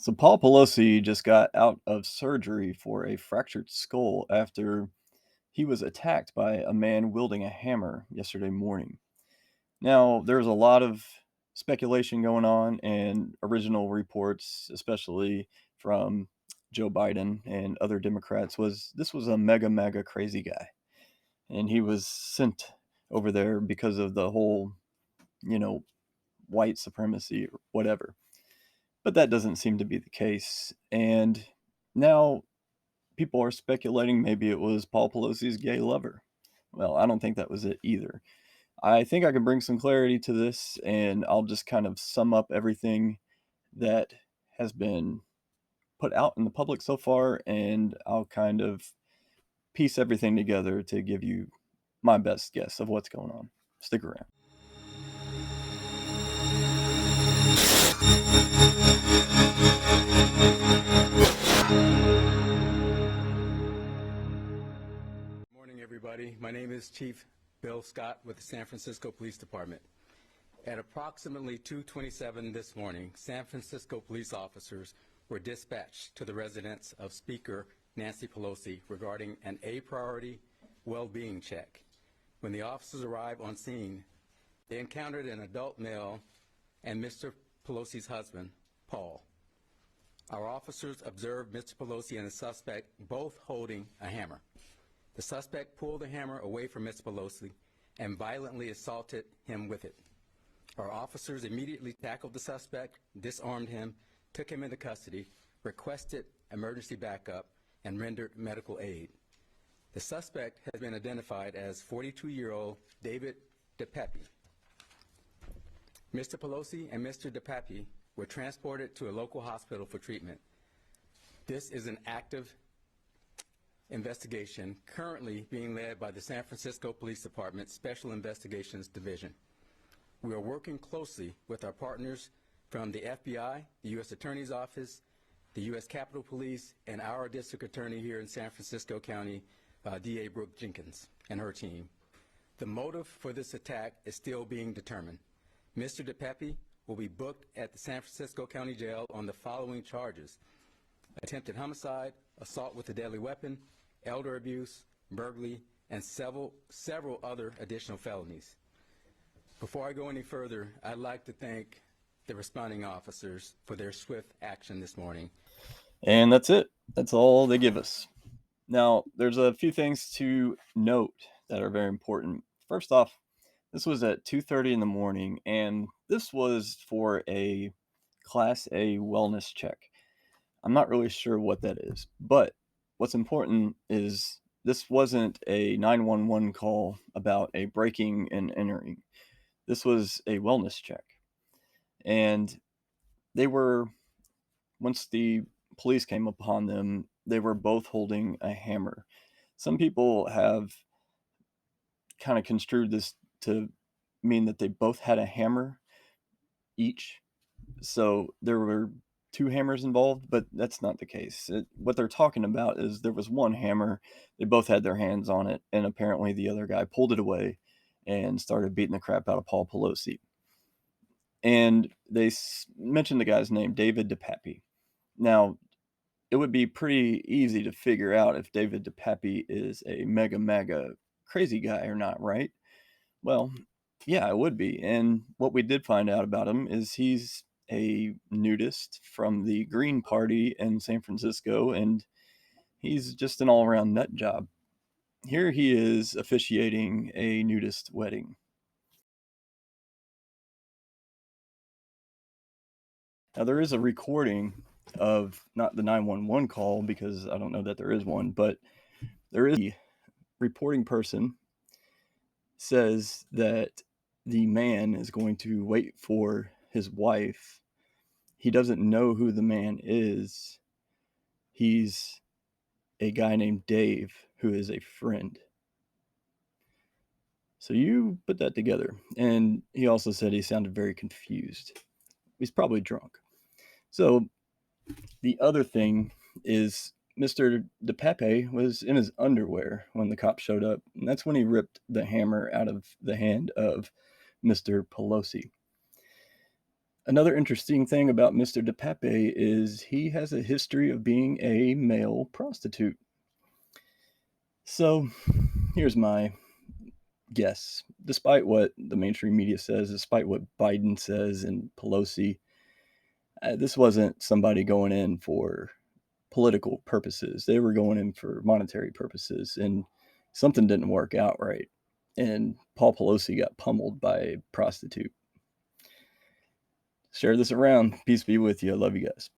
So Paul Pelosi just got out of surgery for a fractured skull after he was attacked by a man wielding a hammer yesterday morning. Now, there's a lot of speculation going on and original reports, especially from Joe Biden and other Democrats, was this was a mega crazy guy. And he was sent over there because of the whole, you know, white supremacy or whatever. But that doesn't seem to be the case. And now people are speculating maybe it was Paul Pelosi's gay lover. Well, I don't think that was it either. I think I can bring some clarity to this, and I'll just kind of sum up everything that has been put out in the public so far, and I'll kind of piece everything together to give you my best guess of what's going on. Stick around. Morning, everybody. My name is Chief Bill Scott with the San Francisco Police Department. At approximately 2:27 this morning, San Francisco police officers were dispatched to the residence of Speaker Nancy Pelosi regarding an A-priority well-being check. When the officers arrived on scene, they encountered an adult male and Mr. Pelosi's husband, Paul. Our officers observed Mr. Pelosi and the suspect both holding a hammer. The suspect pulled the hammer away from Mr. Pelosi and violently assaulted him with it. Our officers immediately tackled the suspect, disarmed him, took him into custody, requested emergency backup, and rendered medical aid. The suspect has been identified as 42-year-old David DePape. Mr. Pelosi and Mr. DePape were transported to a local hospital for treatment. This is an active investigation currently being led by the San Francisco Police Department Special Investigations Division. We are working closely with our partners from the FBI, the U.S. Attorney's Office, the U.S. Capitol Police, and our district attorney here in San Francisco County, D.A. Brooke Jenkins, and her team. The motive for this attack is still being determined. Mr. DePape will be booked at the San Francisco County Jail on the following charges: attempted homicide, assault with a deadly weapon, elder abuse, burglary, and several other additional felonies. Before I go any further, I'd like to thank the responding officers for their swift action this morning. And that's it. That's all they give us. Now, there's a few things to note that are very important. First off, this was at 2:30 in the morning, and this was for a Class A wellness check. I'm not really sure what that is, but what's important is this wasn't a 911 call about a breaking and entering. This was a wellness check. And they were, once the police came upon them, they were both holding a hammer. Some people have kind of construed this to mean that they both had a hammer each. So there were two hammers involved, but that's not the case. What they're talking about is there was one hammer, they both had their hands on it, and apparently the other guy pulled it away and started beating the crap out of Paul Pelosi. And they mentioned the guy's name, David DePape. Now, it would be pretty easy to figure out if David DePape is a mega crazy guy or not, right? Well, yeah, it would be. And what we did find out about him is he's a nudist from the Green Party in San Francisco, and he's just an all-around nut job. Here he is officiating a nudist wedding. Now, there is a recording of not the 911 call, because I don't know that there is one, but there is a reporting person says that the man is going to wait for his wife. He doesn't know who the man is. He's a guy named Dave, who is a friend. So you put that together. And he also said he sounded very confused. He's probably drunk. So the other thing is Mr. DePape was in his underwear when the cops showed up. And that's when he ripped the hammer out of the hand of Mr. Pelosi. Another interesting thing about Mr. DePape is he has a history of being a male prostitute. So here's my guess. Despite what the mainstream media says, despite what Biden says and Pelosi, this wasn't somebody going in for political purposes. They were going in for monetary purposes, and something didn't work out right. And Paul Pelosi got pummeled by a prostitute. Share this around. Peace be with you. I love you guys.